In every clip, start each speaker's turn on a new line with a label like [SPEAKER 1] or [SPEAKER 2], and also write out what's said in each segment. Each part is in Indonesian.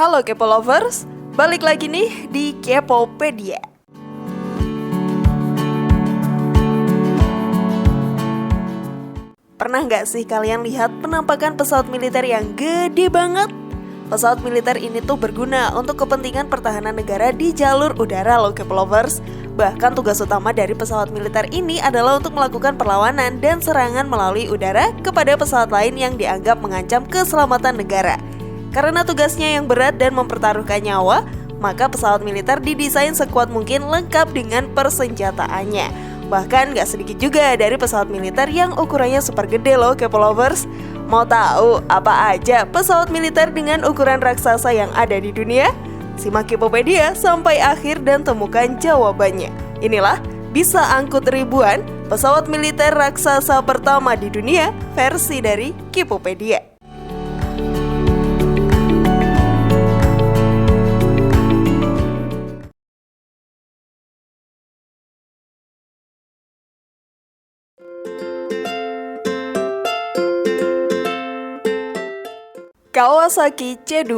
[SPEAKER 1] Halo Kepo Lovers, balik lagi nih di Kepopedia. Pernah nggak sih kalian lihat penampakan pesawat militer yang gede banget? Pesawat militer ini tuh berguna untuk kepentingan pertahanan negara di jalur udara loh Kepo Lovers. Bahkan tugas utama dari pesawat militer ini adalah untuk melakukan perlawanan dan serangan melalui udara kepada pesawat lain yang dianggap mengancam keselamatan negara. Karena tugasnya yang berat dan mempertaruhkan nyawa, maka pesawat militer didesain sekuat mungkin lengkap dengan persenjataannya. Bahkan gak sedikit juga dari pesawat militer yang ukurannya super gede loh Kepo Lovers. Mau tahu apa aja pesawat militer dengan ukuran raksasa yang ada di dunia? Simak Kepopedia sampai akhir dan temukan jawabannya. Inilah bisa angkut ribuan pesawat militer raksasa pertama di dunia versi dari Kepopedia. Kawasaki C2.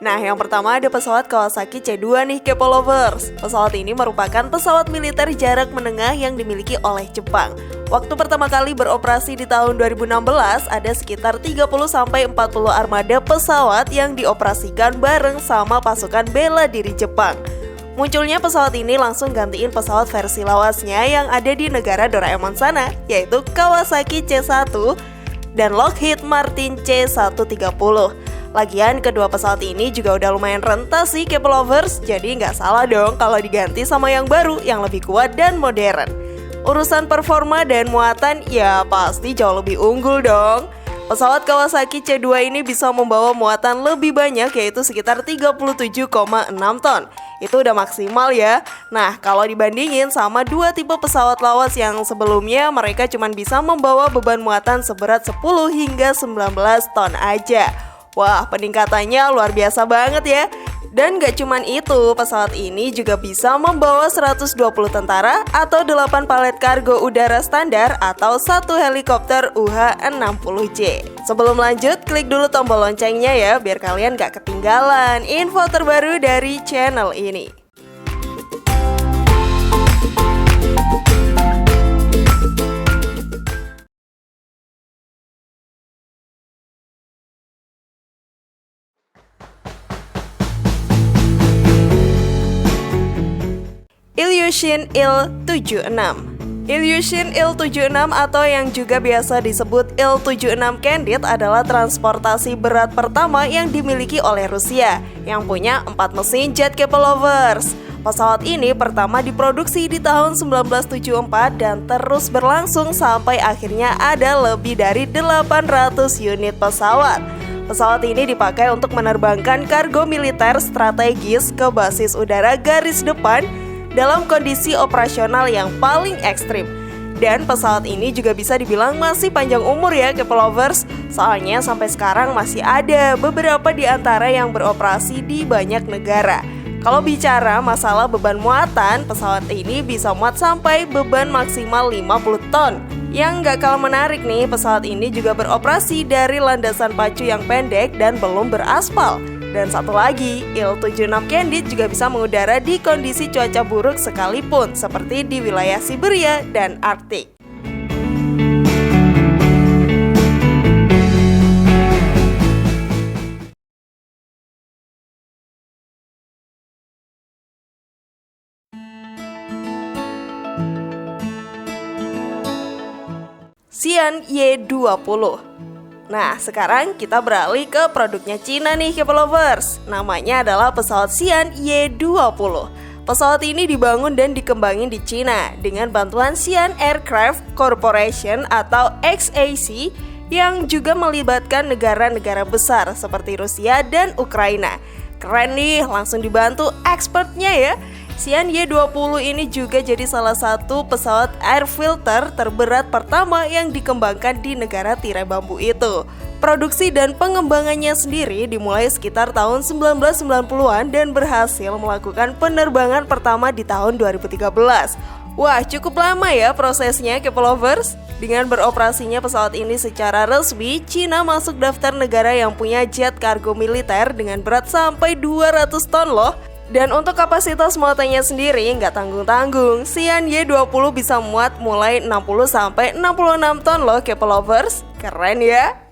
[SPEAKER 1] Nah, yang pertama ada pesawat Kawasaki C2 nih Kepo Lovers. Pesawat ini merupakan pesawat militer jarak menengah yang dimiliki oleh Jepang. Waktu pertama kali beroperasi di tahun 2016, ada sekitar 30-40 armada pesawat yang dioperasikan bareng sama pasukan bela diri Jepang. Munculnya pesawat ini langsung gantiin pesawat versi lawasnya yang ada di negara Doraemon sana, yaitu Kawasaki C1 dan Lockheed Martin C130. Lagian kedua pesawat ini juga udah lumayan rentas sih Kepo Lovers, jadi nggak salah dong kalau diganti sama yang baru yang lebih kuat dan modern. Urusan performa dan muatan ya pasti jauh lebih unggul dong. Pesawat Kawasaki C2 ini bisa membawa muatan lebih banyak, yaitu sekitar 37,6 ton. Itu udah maksimal ya. Nah, kalau dibandingin sama dua tipe pesawat lawas yang sebelumnya, mereka cuma bisa membawa beban muatan seberat 10 hingga 19 ton aja. Wah, peningkatannya luar biasa banget ya. Dan gak cuman itu, pesawat ini juga bisa membawa 120 tentara atau 8 palet kargo udara standar atau 1 helikopter UH-60J. Sebelum lanjut, klik dulu tombol loncengnya ya, biar kalian gak ketinggalan info terbaru dari channel ini. Ilyushin Il-76. Ilyushin Il-76 atau yang juga biasa disebut Il-76 Candid adalah transportasi berat pertama yang dimiliki oleh Rusia yang punya 4 mesin jet Kepo Lovers. Pesawat ini pertama diproduksi di tahun 1974 dan terus berlangsung sampai akhirnya ada lebih dari 800 unit pesawat. Pesawat ini dipakai untuk menerbangkan kargo militer strategis ke basis udara garis depan dalam kondisi operasional yang paling ekstrim. Dan pesawat ini juga bisa dibilang masih panjang umur ya Kepo Lovers. Soalnya sampai sekarang masih ada beberapa di antara yang beroperasi di banyak negara. Kalau bicara masalah beban muatan, pesawat ini bisa muat sampai beban maksimal 50 ton. Yang gak kalah menarik nih, pesawat ini juga beroperasi dari landasan pacu yang pendek dan belum beraspal. Dan satu lagi, Il-76 Candid juga bisa mengudara di kondisi cuaca buruk sekalipun, seperti di wilayah Siberia dan Arktik. Xi'an Y-20. Nah, sekarang kita beralih ke produknya Cina nih Kepo Lovers. Namanya adalah pesawat Xi'an Y-20. Pesawat ini dibangun dan dikembangin di Cina dengan bantuan Xi'an Aircraft Corporation atau XAC yang juga melibatkan negara-negara besar seperti Rusia dan Ukraina. Keren nih, langsung dibantu expertnya ya. Xi'an Y-20 ini juga jadi salah satu pesawat air filter terberat pertama yang dikembangkan di negara tirai bambu itu. Produksi dan pengembangannya sendiri dimulai sekitar tahun 1990-an dan berhasil melakukan penerbangan pertama di tahun 2013. Wah, cukup lama ya prosesnya K-Lovers. Dengan beroperasinya pesawat ini secara resmi, Cina masuk daftar negara yang punya jet kargo militer dengan berat sampai 200 ton loh. Dan untuk kapasitas muatannya sendiri nggak tanggung-tanggung, Xi'an Y20 bisa muat mulai 60 sampai 66 ton loh K-Lovers. Keren ya?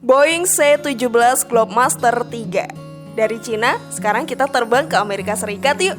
[SPEAKER 1] Boeing C-17 Globemaster III. Dari Cina, sekarang kita terbang ke Amerika Serikat yuk.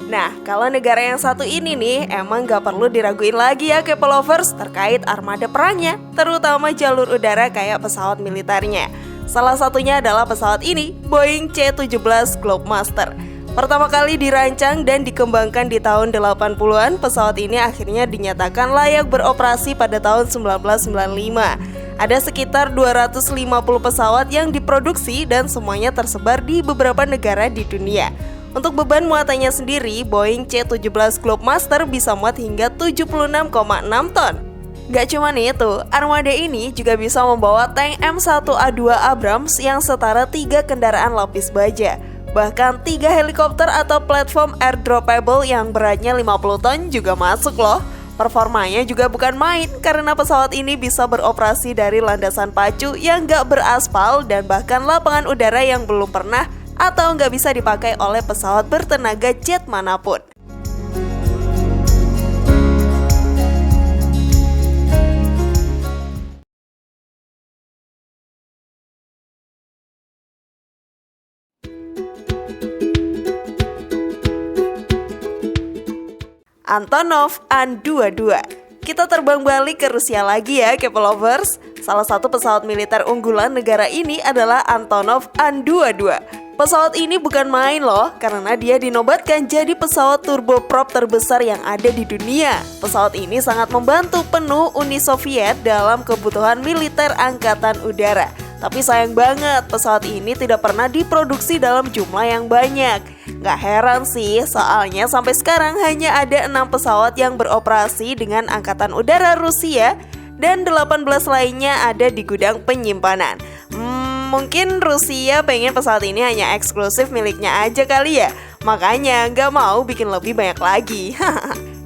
[SPEAKER 1] Nah, kalau negara yang satu ini nih, emang gak perlu diraguin lagi ya K-Lovers terkait armada perangnya, terutama jalur udara kayak pesawat militernya. Salah satunya adalah pesawat ini, Boeing C-17 Globemaster. Pertama kali dirancang dan dikembangkan di tahun 80-an, pesawat ini akhirnya dinyatakan layak beroperasi pada tahun 1995. Ada sekitar 250 pesawat yang diproduksi dan semuanya tersebar di beberapa negara di dunia. Untuk beban muatannya sendiri, Boeing C-17 Globemaster bisa muat hingga 76,6 ton. Gak cuma itu, armada ini juga bisa membawa tank M1A2 Abrams yang setara 3 kendaraan lapis baja. Bahkan 3 helikopter atau platform airdroppable yang beratnya 50 ton juga masuk loh. Performanya juga bukan main karena pesawat ini bisa beroperasi dari landasan pacu yang gak beraspal dan bahkan lapangan udara yang belum pernah atau gak bisa dipakai oleh pesawat bertenaga jet manapun. Antonov An-22. Kita terbang balik ke Rusia lagi ya K-Lovers. Salah satu pesawat militer unggulan negara ini adalah Antonov An-22. Pesawat ini bukan main loh, karena dia dinobatkan jadi pesawat turboprop terbesar yang ada di dunia. Pesawat ini sangat membantu penuh Uni Soviet dalam kebutuhan militer angkatan udara. Tapi sayang banget, pesawat ini tidak pernah diproduksi dalam jumlah yang banyak. Gak heran sih, soalnya sampai sekarang hanya ada 6 pesawat yang beroperasi dengan Angkatan Udara Rusia dan 18 lainnya ada di gudang penyimpanan. Mungkin Rusia pengen pesawat ini hanya eksklusif miliknya aja kali ya, makanya gak mau bikin lebih banyak lagi.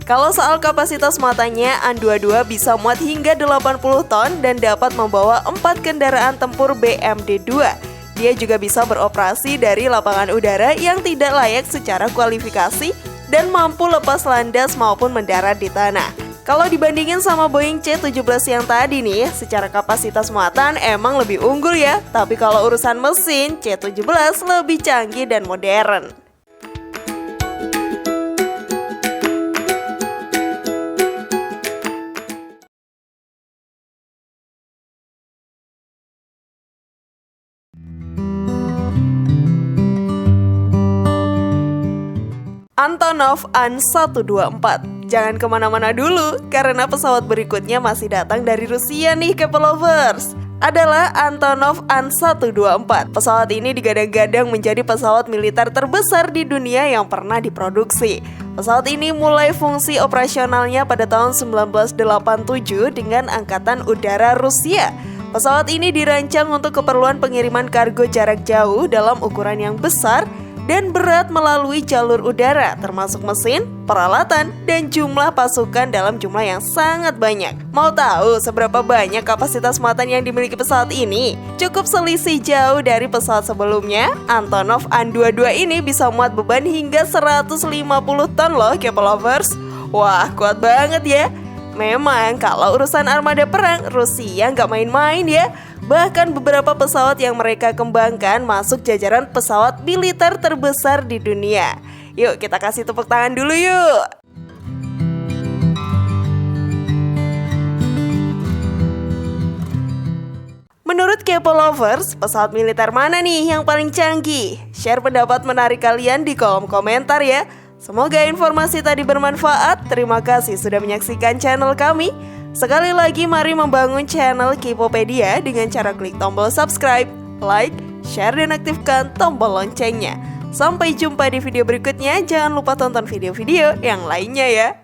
[SPEAKER 1] Kalau soal kapasitas muatannya, An-22 bisa muat hingga 80 ton dan dapat membawa 4 kendaraan tempur BMD-2. Dia juga bisa beroperasi dari lapangan udara yang tidak layak secara kualifikasi dan mampu lepas landas maupun mendarat di tanah. Kalau dibandingin sama Boeing C-17 yang tadi nih, secara kapasitas muatan emang lebih unggul ya. Tapi kalau urusan mesin, C-17 lebih canggih dan modern. Antonov An-124. Jangan kemana-mana dulu, karena pesawat berikutnya masih datang dari Rusia nih K-Lovers. Adalah Antonov An-124. Pesawat ini digadang-gadang menjadi pesawat militer terbesar di dunia yang pernah diproduksi. Pesawat ini mulai fungsi operasionalnya pada tahun 1987 dengan Angkatan Udara Rusia. Pesawat ini dirancang untuk keperluan pengiriman kargo jarak jauh dalam ukuran yang besar dan berat melalui jalur udara, termasuk mesin, peralatan, dan jumlah pasukan dalam jumlah yang sangat banyak. Mau tahu seberapa banyak kapasitas muatan yang dimiliki pesawat ini? Cukup selisih jauh dari pesawat sebelumnya. Antonov An-22 ini bisa muat beban hingga 150 ton loh K-Lovers. Wah, kuat banget ya. Memang kalau urusan armada perang, Rusia nggak main-main ya. Bahkan beberapa pesawat yang mereka kembangkan masuk jajaran pesawat militer terbesar di dunia. Yuk kita kasih tepuk tangan dulu yuk. Menurut K-Lovers, pesawat militer mana nih yang paling canggih? Share pendapat menarik kalian di kolom komentar ya. Semoga informasi tadi bermanfaat. Terima kasih sudah menyaksikan channel kami. Sekali lagi mari membangun channel K-Popedia dengan cara klik tombol subscribe, like, share, dan aktifkan tombol loncengnya. Sampai jumpa di video berikutnya. Jangan lupa tonton video-video yang lainnya ya.